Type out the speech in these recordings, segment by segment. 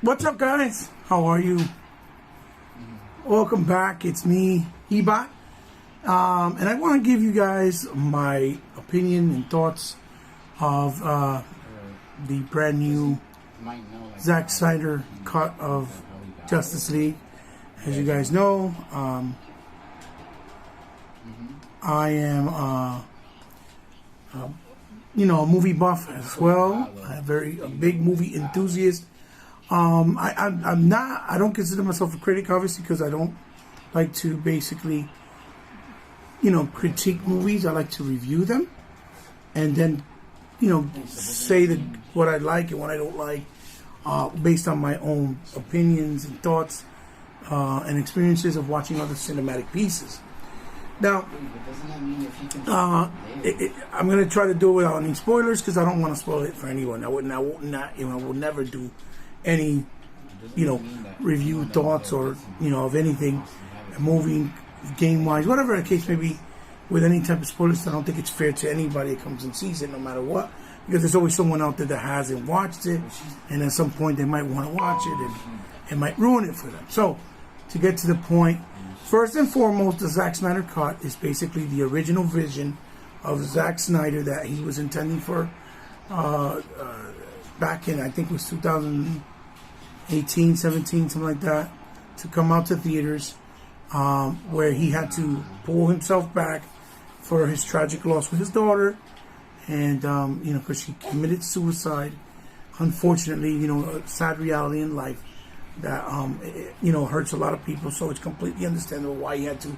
What's up, guys? How are you? Welcome back. It's me, Ebot. And I want to give you guys my opinion and thoughts of the brand new Zack Snyder cut of Justice League. As you guys know, I am a movie buff as well. I'm a big movie enthusiast. I don't consider myself a critic, obviously, because I don't like to basically, critique movies. I like to review them and then, say what I like and what I don't like, based on my own opinions and thoughts, and experiences of watching other cinematic pieces. Now, I'm going to try to do it without any spoilers because I don't want to spoil it for anyone. I will never do any, review thoughts or, of anything, movie, game-wise, whatever the case may be, with any type of spoilers. I don't think it's fair to anybody that comes and sees it, no matter what, because there's always someone out there that hasn't watched it, and at some point they might want to watch it, and it might ruin it for them. So, to get to the point, first and foremost, the Zack Snyder cut is basically the original vision of Zack Snyder that he was intending for back in, I think it was 2018, 17, something like that, to come out to theaters, where he had to pull himself back for his tragic loss with his daughter, and, because she committed suicide. Unfortunately, a sad reality in life that, hurts a lot of people, so it's completely understandable why he had to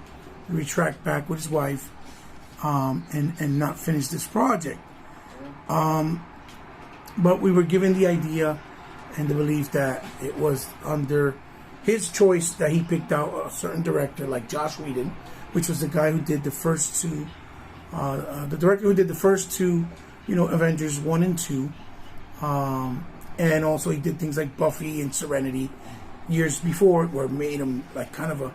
retract back with his wife, and not finish this project. But we were given the idea and the belief that it was under his choice that he picked out a certain director like Joss Whedon, which was the guy who did the first two, Avengers 1 and 2. And also he did things like Buffy and Serenity years before, where made him like kind of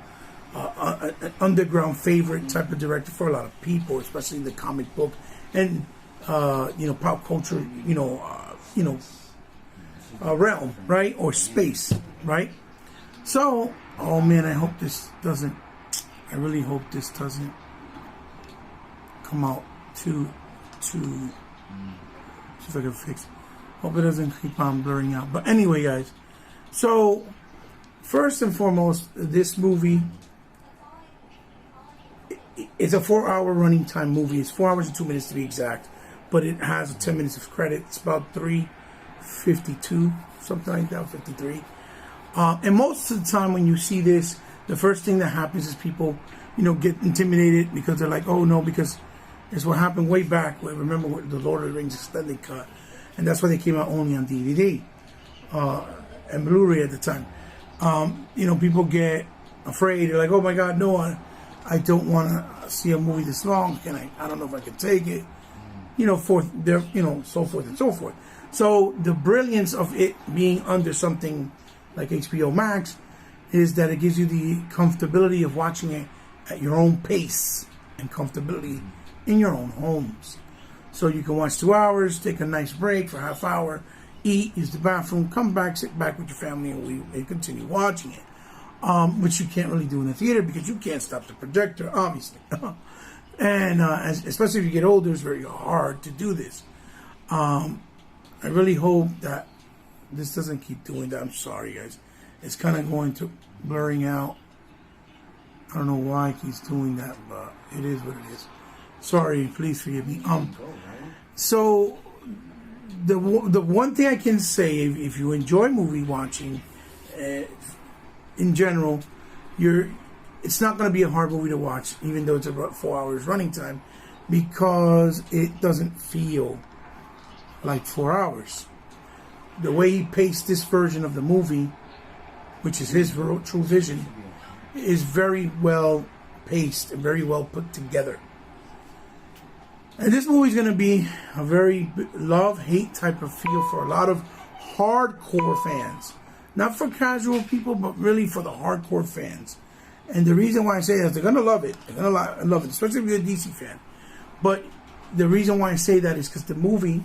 an underground favorite type of director for a lot of people, especially in the comic book and pop culture, realm, right? Or space, right? So, oh man, I really hope this doesn't come out too, see if I can fix it. Hope it doesn't keep on blurring out. But anyway, guys, so first and foremost, this movie is a 4-hour running time movie. It's 4 hours and 2 minutes to be exact, but it has 10 minutes of credit. It's about 3:52, something like that, 53. And most of the time when you see this, the first thing that happens is people, get intimidated because they're like, oh no, because it's what happened way back. Remember what the Lord of the Rings extended cut, and that's why they came out only on DVD and Blu-ray at the time. People get afraid. They're like, oh my God, no, I don't want to see a movie this long. I don't know if I can take it. So forth and so forth. So the brilliance of it being under something like HBO Max is that it gives you the comfortability of watching it at your own pace and comfortability in your own homes. So you can watch 2 hours, take a nice break for a half hour, eat, use the bathroom, come back, sit back with your family, and continue watching it. Which you can't really do in the theater because you can't stop the projector, obviously. And especially if you get older, it's very hard to do this. I really hope that this doesn't keep doing that. I'm sorry, guys. It's kind of going to blurring out. I don't know why it keeps doing that, but it is what it is. Sorry, please forgive me. So the one thing I can say, if you enjoy movie watching, in general, it's not going to be a hard movie to watch, even though it's about 4 hours running time, because it doesn't feel like 4 hours. The way he paced this version of the movie, which is his true vision, is very well paced and very well put together. And this movie is going to be a very love-hate type of feel for a lot of hardcore fans. Not for casual people, but really for the hardcore fans. And the reason why I say that is they're going to love it. They're going to love it, especially if you're a DC fan. But the reason why I say that is because the movie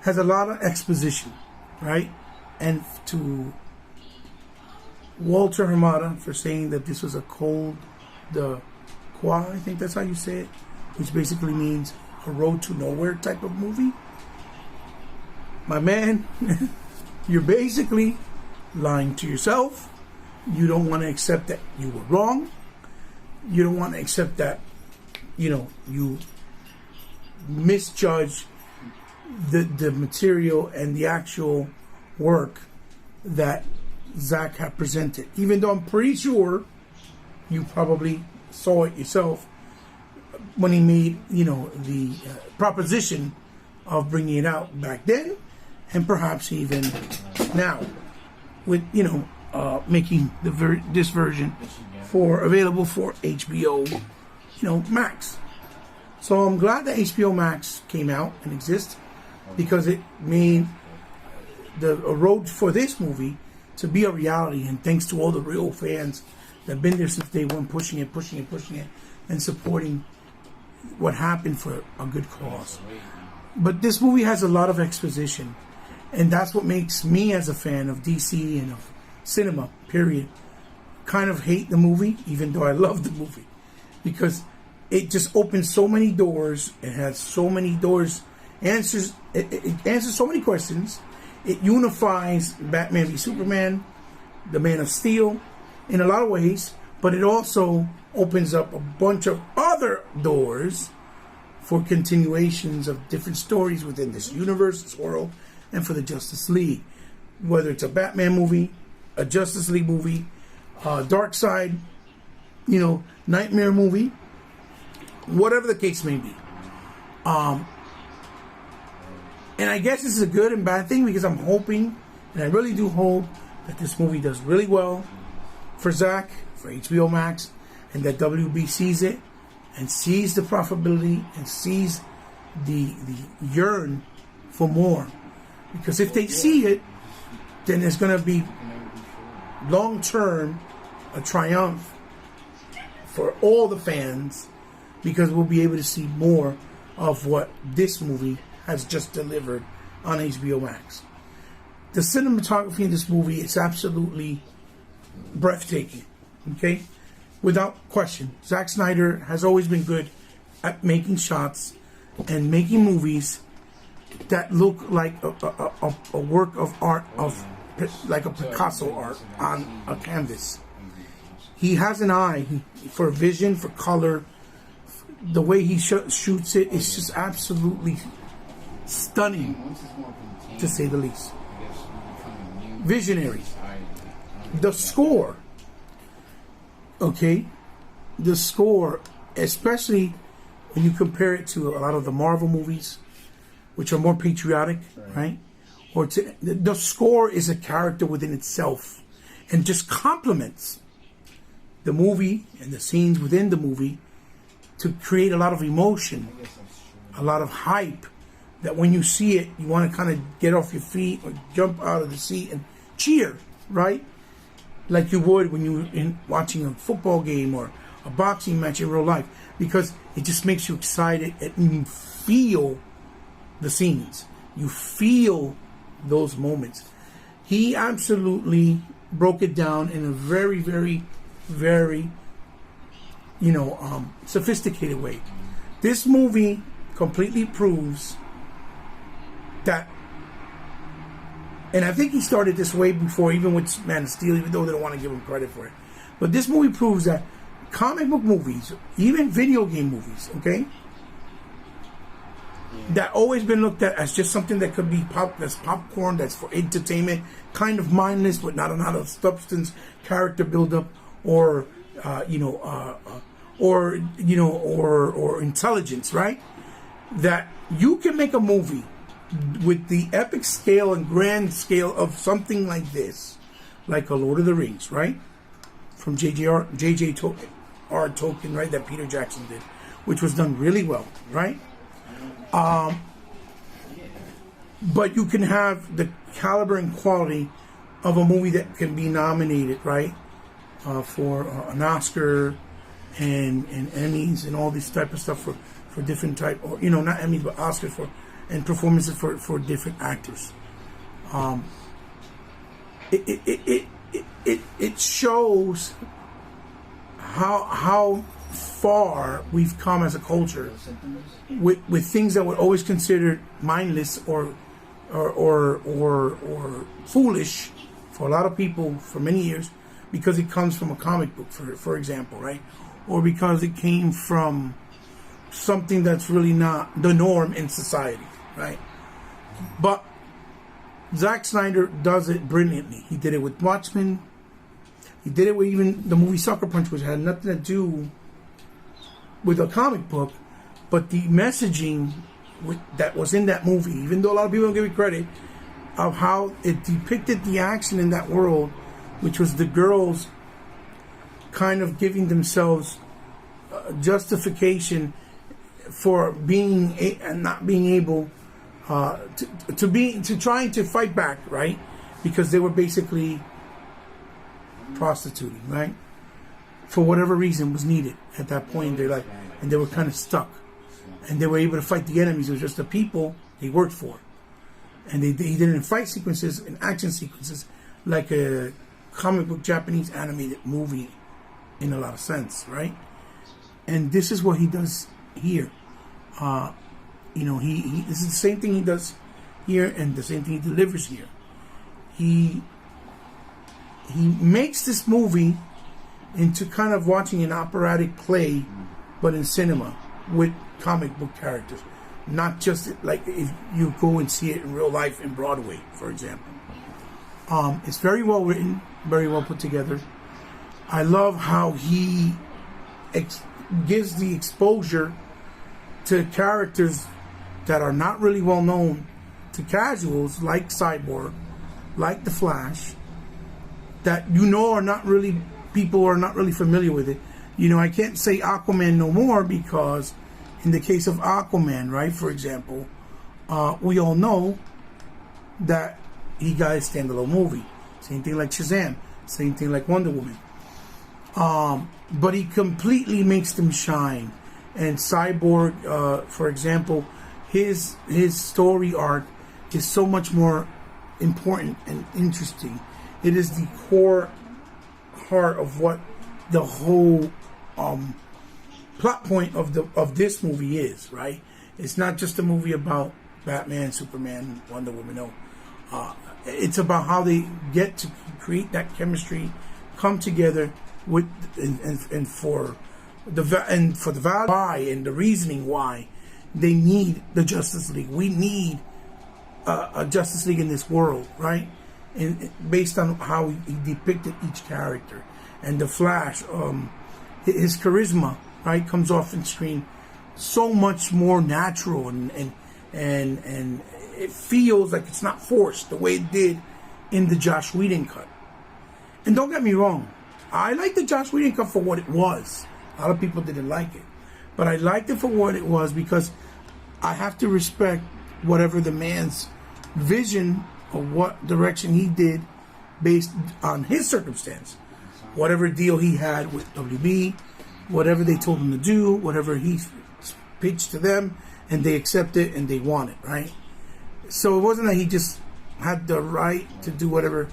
has a lot of exposition. right? And to Walter Hamada for saying that this was a cold de croix, I think that's how you say it, which basically means a road to nowhere type of movie. My man, you're basically lying to yourself. You don't want to accept that you were wrong. You don't want to accept that, you misjudged the material and the actual work that Zack had presented. Even though I'm pretty sure you probably saw it yourself when he made, the proposition of bringing it out back then, and perhaps even now with, making this version available for HBO, Max. So I'm glad that HBO Max came out and exists, because it made a road for this movie to be a reality, and thanks to all the real fans that have been there since day one, pushing it, and supporting what happened for a good cause. But this movie has a lot of exposition, and that's what makes me, as a fan of DC and of cinema, period, kind of hate the movie, even though I love the movie, because it just opens so many doors. It has so many doors, it answers so many questions. It unifies Batman v Superman, the Man of Steel, in a lot of ways, but it also opens up a bunch of other doors for continuations of different stories within this universe, this world, and for the Justice League. Whether it's a Batman movie, a Justice League movie, Dark Side, Nightmare movie, whatever the case may be. And I guess this is a good and bad thing, because I'm hoping, and I really do hope, that this movie does really well for Zack, for HBO Max, and that WB sees it and sees the profitability and sees the yearn for more. Because if they see it, then it's going to be long term a triumph for all the fans, because we'll be able to see more of what this movie has just delivered on HBO Max. The cinematography in this movie is absolutely breathtaking, okay? Without question. Zack Snyder has always been good at making shots and making movies that look like a work of art, like a Picasso art on a canvas. He has an eye for vision, for color. The way he shoots it is just absolutely stunning, to say the least. Visionary. The score, okay? The score, especially when you compare it to a lot of the Marvel movies, which are more patriotic, right? Or the score is a character within itself, and just complements the movie and the scenes within the movie to create a lot of emotion, a lot of hype, that when you see it, you want to kind of get off your feet or jump out of the seat and cheer, right? Like you would when you're watching a football game or a boxing match in real life, because it just makes you excited, and you feel the scenes. You feel those moments. He absolutely broke it down in a very, very, very, sophisticated way. This movie completely proves that, and I think he started this way before, even with Man of Steel, even though they don't want to give him credit for it. But this movie proves that comic book movies, even video game movies, okay, that always been looked at as just something that could be that's popcorn, that's for entertainment, kind of mindless, with not a lot of substance, character buildup, or intelligence, right? That you can make a movie with the epic scale and grand scale of something like this, like a Lord of the Rings, right? From J.J.R. Tolkien, right? That Peter Jackson did, which was done really well, right? But you can have the caliber and quality of a movie that can be nominated, right, for an Oscar and Emmys and all this type of stuff for different type, or not Emmys but Oscars and performances for different actors. It shows how far we've come as a culture with things that were always considered mindless or foolish for a lot of people for many years, because it comes from a comic book, for example, right? Or because it came from something that's really not the norm in society, right? But Zack Snyder does it brilliantly. He did it with Watchmen. He did it with even the movie Sucker Punch, which had nothing to do with a comic book, but the messaging that was in that movie, even though a lot of people don't give it credit, of how it depicted the action in that world, which was the girls kind of giving themselves justification for being and not being able to trying to fight back, right? Because they were basically prostituting, right? For whatever reason was needed at that point in their life, and they were kind of stuck, and they were able to fight the enemies. It was just the people they worked for, and he did it in fight sequences and action sequences like a comic book Japanese animated movie in a lot of sense, right? And this is what he does here. He this is the same thing he does here and the same thing he delivers here. He makes this movie into kind of watching an operatic play, but in cinema with comic book characters, not just like if you go and see it in real life in Broadway, for example. It's very well written, very well put together. I love how he gives the exposure to characters that are not really well known to casuals, like Cyborg, like the Flash, that are not really, people are not really familiar with it. I can't say Aquaman no more, because in the case of Aquaman, right, for example, we all know that he got a standalone movie. Same thing like Shazam, same thing like Wonder Woman. But he completely makes them shine. And Cyborg, for example, his story arc is so much more important and interesting. It is the core heart of what the whole plot point of this movie is, right? It's not just a movie about Batman, Superman, Wonder Woman. No, it's about how they get to create that chemistry, come together with, and for the value why and the reasoning why they need the Justice League. We need a Justice League in this world, right? And based on how he depicted each character. And the Flash, his charisma, right, comes off in screen so much more natural, and it feels like it's not forced the way it did in the Joss Whedon cut. And don't get me wrong, I like the Joss Whedon cut for what it was. A lot of people didn't like it, but I liked it for what it was, because I have to respect whatever the man's vision of what direction he did based on his circumstance. Whatever deal he had with WB, whatever they told him to do, whatever he pitched to them, and they accept it and they want it, right? So it wasn't that he just had the right to do whatever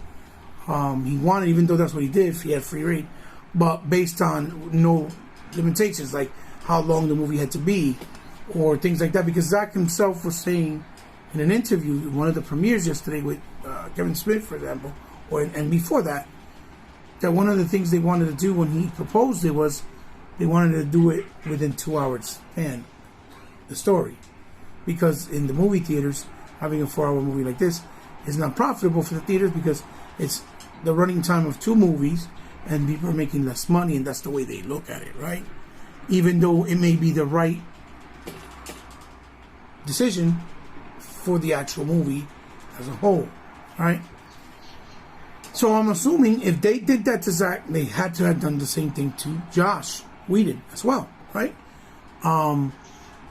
he wanted, even though that's what he did, if he had free reign, but based on no limitations, like how long the movie had to be, or things like that. Because Zack himself was saying in an interview, one of the premieres yesterday with Kevin Smith, for example, and before that one of the things they wanted to do when he proposed it was they wanted to do it within 2 hours span, the story. Because in the movie theaters, having a 4-hour movie like this is not profitable for the theaters, because it's the running time of 2 movies and people are making less money, and that's the way they look at it, right? Even though it may be the right decision for the actual movie as a whole, right? So I'm assuming if they did that to Zack, they had to have done the same thing to Joss Whedon as well, right? And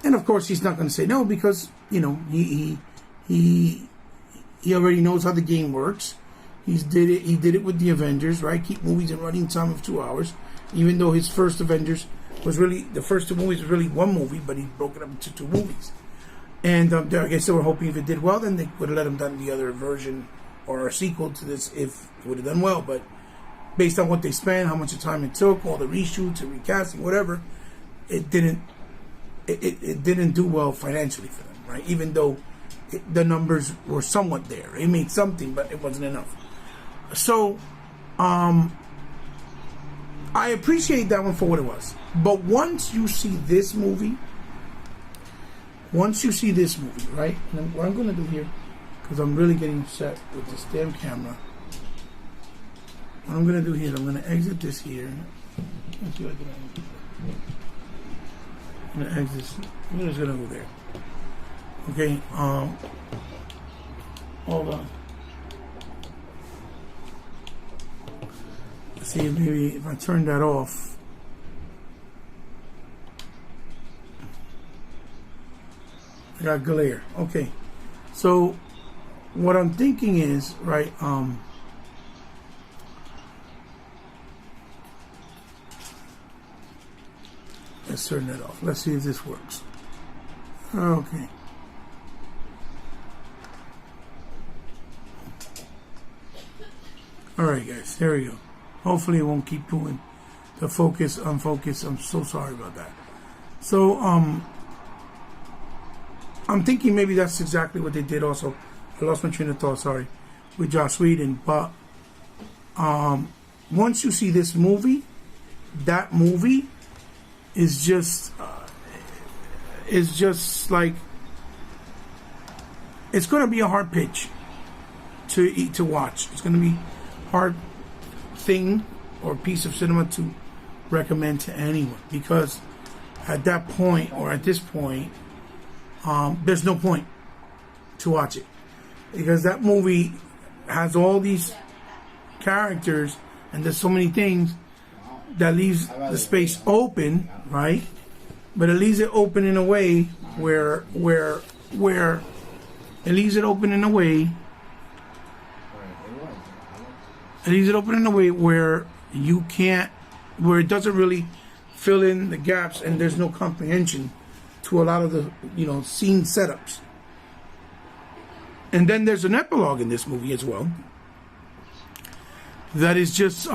of course he's not going to say no, because he already knows how the game works. He did it with the Avengers, right? Keep movies in running time of 2 hours, even though his first Avengers was really, the first 2 movies was really 1 movie, but he broke it up into 2 movies. And I guess they were hoping if it did well, then they would have let him done the other version or a sequel to this if it would have done well. But based on what they spent, how much time it took, all the reshoots and recasting, whatever, it didn't do well financially for them, right? Even though the numbers were somewhat there. It made something, but it wasn't enough. So, I appreciate that one for what it was. But once you see this movie, right? And what I'm going to do here, because I'm really getting upset with this damn camera. What I'm going to do here, I'm going to exit this here. Let's see what I can exit. I'm going to exit. I'm just going to go there. Okay, hold on. Let's see, maybe if I turn that off. I got glare. Okay, so what I'm thinking is, right, let's turn that off. Let's see if this works. Okay. Alright guys, there we go. Hopefully it won't keep doing the focus, unfocus. I'm so sorry about that. So, I'm thinking maybe that's exactly what they did also. I lost my train of thought, sorry, with Joss Whedon. But, once you see this movie, that movie is just like, it's going to be a hard pitch to watch. It's going to be hard thing or piece of cinema to recommend to anyone, because at that point, or at this point, there's no point to watch it, because that movie has all these characters and there's so many things that leaves the space open, right? But it leaves it open in a way where it leaves it open in a way where you can't, where it doesn't really fill in the gaps, and there's no comprehension to a lot of the, scene setups. And then there's an epilogue in this movie as well that is just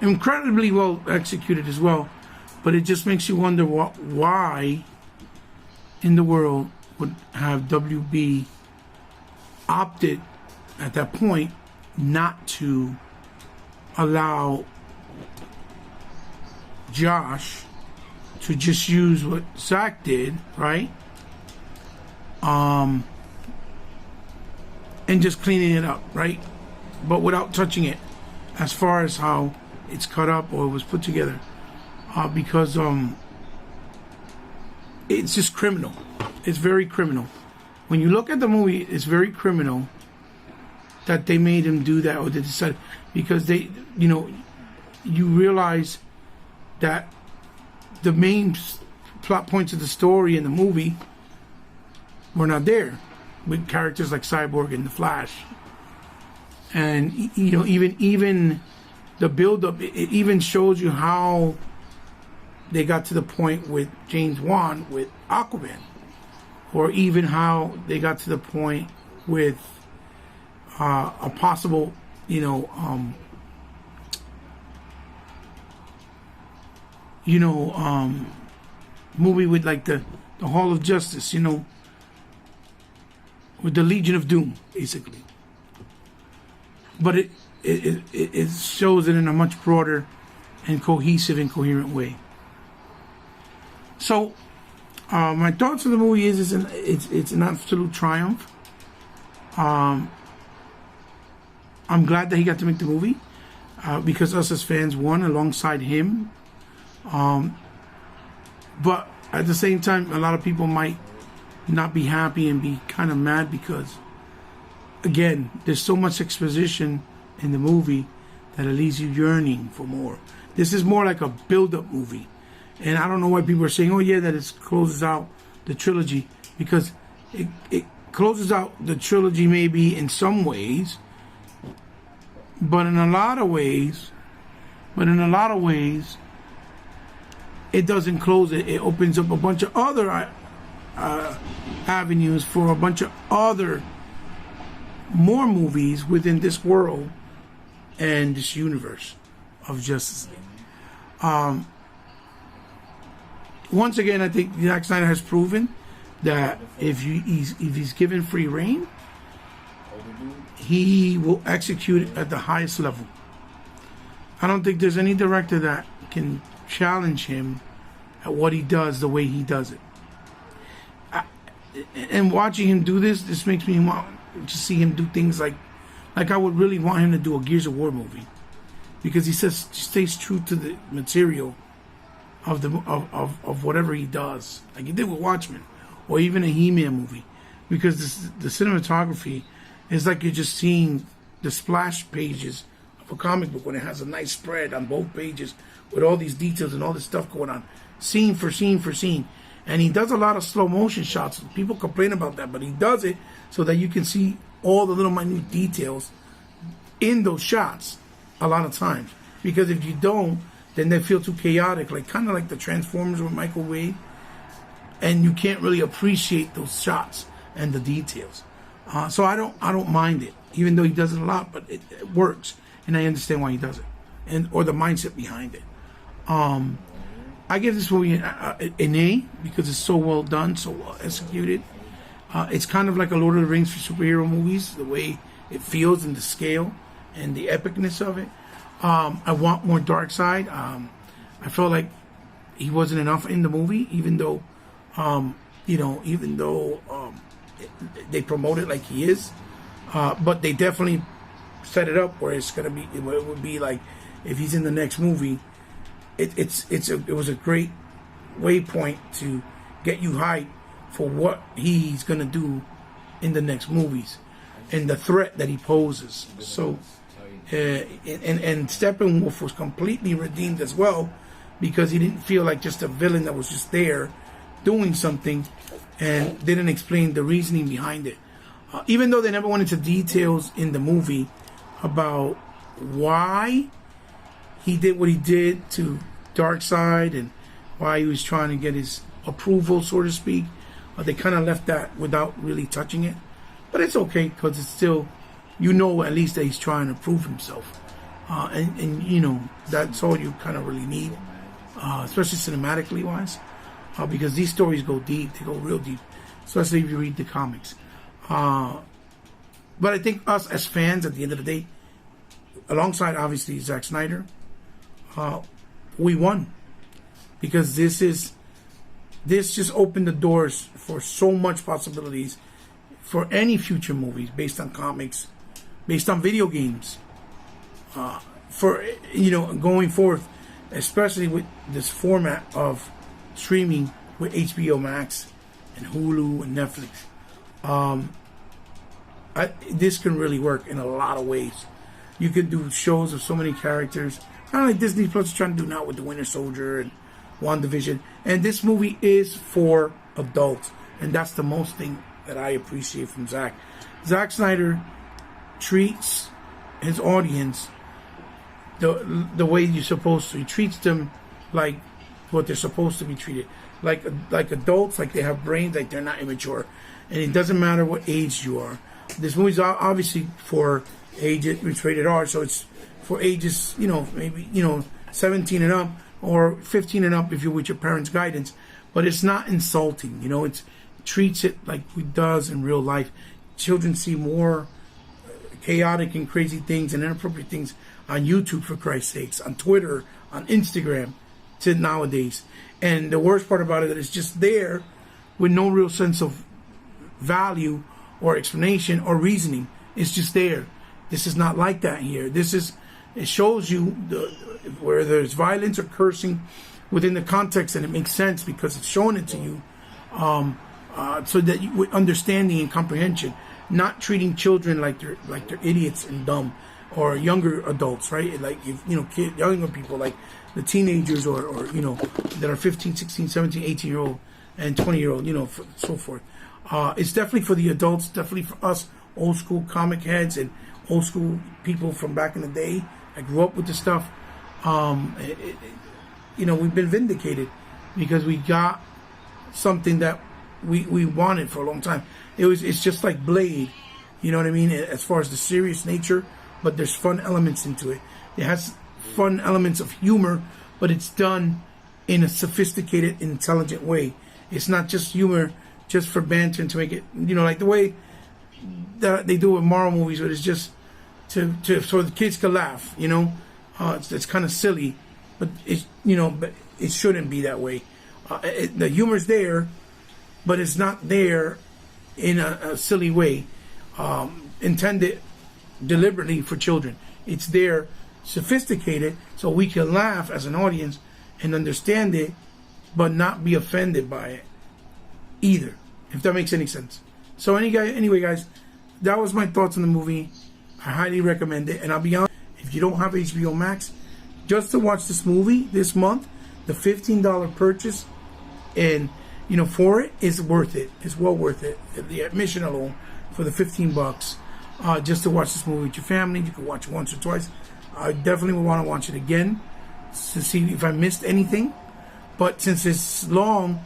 incredibly well executed as well. But it just makes you wonder why in the world would have WB opted at that point not to allow Josh to just use what Zack did, right? And just cleaning it up, right? But without touching it as far as how it's cut up or was put together. Because it's just criminal. It's very criminal. When you look at the movie, it's very criminal that they made him do that, or they decided, because they, you realize that the main plot points of the story in the movie were not there, with characters like Cyborg and the Flash, and even the build-up, it even shows you how they got to the point with James Wan with Aquaman, or even how they got to the point with a possible, movie with like the Hall of Justice, with the Legion of Doom, basically. But it shows it in a much broader and cohesive and coherent way. So, my thoughts on the movie is it's an absolute triumph. I'm glad that he got to make the movie, because us as fans won alongside him. But at the same time, a lot of people might not be happy and be kind of mad because, again, there's so much exposition in the movie that it leaves you yearning for more. This is more like a build-up movie. And I don't know why people are saying, oh yeah, that it closes out the trilogy, because it closes out the trilogy maybe in some ways, but in a lot of ways, it doesn't close it. It opens up a bunch of other avenues for a bunch of other more movies within this world and this universe of Justice League. Once again, I think Zack Snyder has proven that if he's given free reign, he will execute it at the highest level. I don't think there's any director that can challenge him at what he does the way he does it. And watching him do this makes me want to see him do things like I would really want him to do a Gears of War movie, because he stays true to the material of whatever he does, like he did with Watchmen, or even a He-Man movie, because the cinematography is like you're just seeing the splash pages of a comic book when it has a nice spread on both pages with all these details and all this stuff going on, scene for scene for scene. And he does a lot of slow motion shots. People complain about that, but he does it so that you can see all the little minute details in those shots a lot of times. Because if you don't, then they feel too chaotic, like kind of like the Transformers with Michael Wade, and you can't really appreciate those shots and the details. So I don't mind it, even though he does it a lot, but it works, and I understand why he does it, or the mindset behind it. I give this movie an A because it's so well done, so well executed. It's kind of like a Lord of the Rings for superhero movies, the way it feels and the scale and the epicness of it. I want more Darkseid. I felt like he wasn't enough in the movie, even though they promote it like he is. But they definitely set it up where it would be like if he's in the next movie. It was a great waypoint to get you hyped for what he's gonna do in the next movies and the threat that he poses. So, and Steppenwolf was completely redeemed as well, because he didn't feel like just a villain that was just there doing something and didn't explain the reasoning behind it. Even though they never went into details in the movie about why he did what he did to Darkseid and why he was trying to get his approval, so to speak. They kind of left that without really touching it. But it's okay, because it's still, at least that he's trying to prove himself. And that's all you kind of really need, especially cinematically wise, because these stories go deep. They go real deep, especially if you read the comics. But I think us as fans, at the end of the day, alongside obviously Zack Snyder, we won, because this just opened the doors for so much possibilities for any future movies based on comics, based on video games, for going forth, especially with this format of streaming with HBO Max and Hulu and Netflix. This can really work in a lot of ways. You could do shows of so many characters, kind of like Disney Plus is trying to do now with the Winter Soldier and WandaVision. And this movie is for adults, and that's the most thing that I appreciate from Zack. Zack Snyder treats his audience the way you're supposed to. He treats them like what they're supposed to be treated, like adults, like they have brains, like they're not immature, and it doesn't matter what age you are. This movie's obviously for age, it's rated R, so it's for ages, maybe 17 and up, or 15 and up if you're with your parents' guidance. But it's not insulting, it treats it like it does in real life. Children see more chaotic and crazy things and inappropriate things on YouTube, for Christ's sakes, on Twitter, on Instagram, to nowadays. And the worst part about it is it's just there with no real sense of value or explanation or reasoning. It's just there. This is not like that here. It shows you where there's violence or cursing within the context, and it makes sense because it's showing it to you, so that you, with understanding and comprehension, not treating children like they're idiots and dumb, or younger adults, right? Like younger people, like the teenagers or that are 15, 16, 17, 18-year-old and 20-year-old, so forth. It's definitely for the adults, definitely for us old school comic heads and old school people from back in the day. I grew up with this stuff. We've been vindicated because we got something that we wanted for a long time. It's just like Blade You know what I mean? As far as the serious nature, but there's fun elements into it. It has fun elements of humor, but it's done in a sophisticated, intelligent way. It's not just humor just for banter and to make it, like the way that they do with Marvel movies, where it's just so the kids can laugh. It's kind of silly, but but it shouldn't be that way. The humor's there, but it's not there in a silly way, intended deliberately for children. It's there sophisticated so we can laugh as an audience and understand it, but not be offended by it either, if that makes any sense. So anyway, guys, that was my thoughts on the movie. I highly recommend it. And I'll be honest, if you don't have HBO Max, just to watch this movie this month, the $15 purchase and for it is worth it. It's well worth it. The admission alone for the $15, just to watch this movie with your family. You can watch it once or twice. I definitely would want to watch it again to see if I missed anything. But since it's long,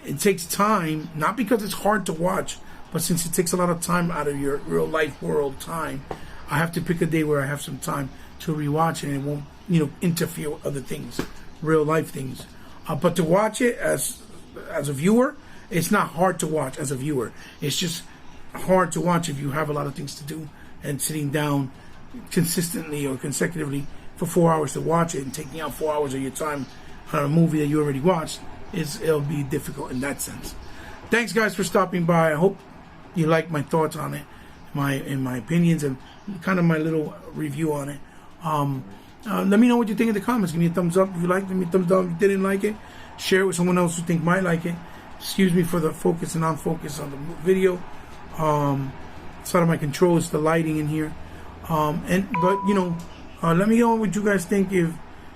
it takes time, not because it's hard to watch, but since it takes a lot of time out of your real life world time, I have to pick a day where I have some time to rewatch it and it won't, interfere with other things, real life things. But to watch it as a viewer, it's not hard to watch as a viewer. It's just hard to watch if you have a lot of things to do and sitting down consistently or consecutively for 4 hours to watch it and taking out 4 hours of your time on a movie that you already watched, it'll be difficult in that sense. Thanks, guys, for stopping by. I hope you like my thoughts on it, my opinions, and kind of my little review on it. Let me know what you think in the comments. Give me a thumbs up if you liked it. Give me a thumbs down if you didn't like it. Share it with someone else who think might like it. Excuse me for the focus and non-focus on the video. It's out of my control. It's the lighting in here. Let me know what you guys think. If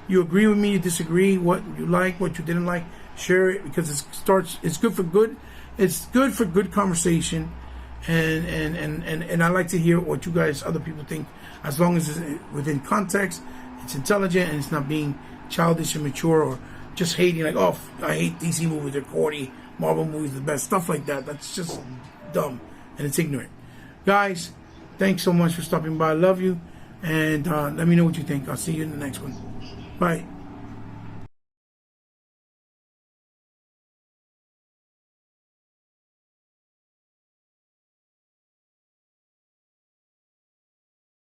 you agree with me, you disagree, what you like, what you didn't like, share it, because it's good for good. It's good for good conversation, and I like to hear what you guys, other people think, as long as it's within context, it's intelligent, and it's not being childish and mature or just hating like, oh, I hate DC movies, they're corny, Marvel movies are the best, stuff like that. That's just dumb and it's ignorant. Guys, thanks so much for stopping by. I love you, and let me know what you think. I'll see you in the next one. Bye.